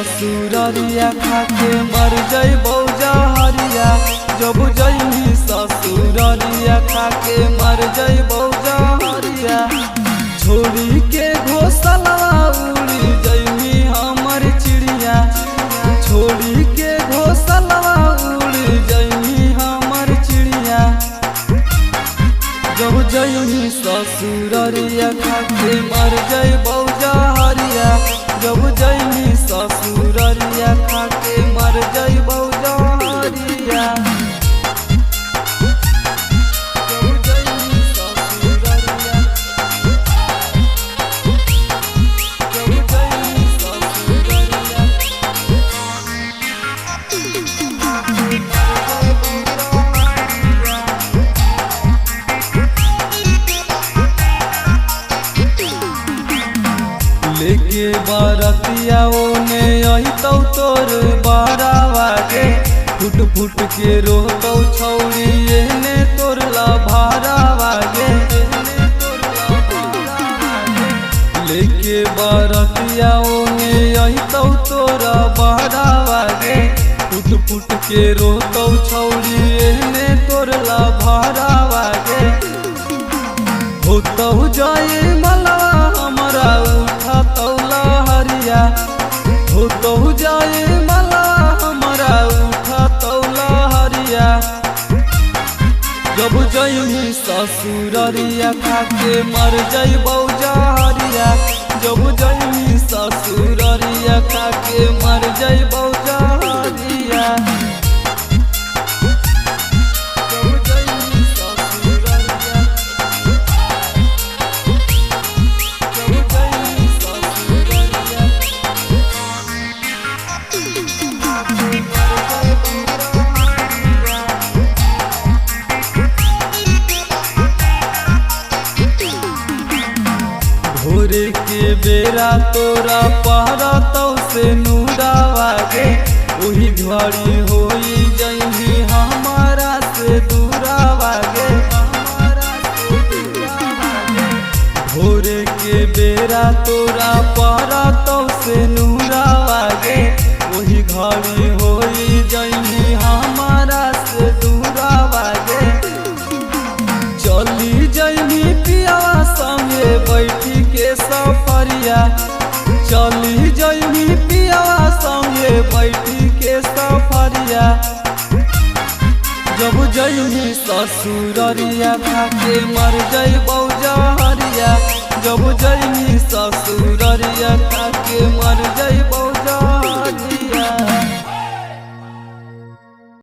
ससुररिया खाके मर जइबौ जहरिया। जब जइनी ससुररिया खाके मर जइबौ जहरिया। छोड़ी के घोसला उड़ी जइनी हमर चिड़िया। छोड़ी के घोसला उड़ी जइनी हमर चिड़िया। जब जइनी ससुररिया खाके मर जइबौ जहरिया। जब जइनी ससुररिया खाके मर जइबौ जहरिया। जब जइनी ससुररिया। जब जइनी ससुररिया। लेके बरतिया ओने अहितौ तोर बहरावा गे। फुट फुट के रोतौ छौरी एने तोर लभारावा गे। लेके बरतिया ओने अहितौ तोर बहरावा गे। फुट फुट के रोतौ छौरी एने तोर लभारावा गे। होतौ जाए मलवा हमरा उठातौ लहरिया। होतौ जाए मलवा हमरा उठातौ लहरिया। जब जइनी ससुररिया खाके मर जइबौ जहरिया। जब जइनी ससुररिया खाके मर जइबौ जहरिया। जब जइनी ससुररिया। जब जइनी ससुररिया। भोरे के बेरा तोरा पहरतौ से नूरावा गे। ओही घड़ी होई जइनी हमारा से दूरावा गे। भोरे के बेरा तोरा पहरतौ से नूरावा गे। ओही घड़ी होई जइनी हमारा से दूरावा गे। चली जइनी पियावा संगे बैठी के सफरिया। चली जइनी पियावा संगे बैठी के सफरिया। जब जइनी ससुररिया खाके मर जइबौ जहरिया। जब जइनी ससुररिया खाके मर जइबौ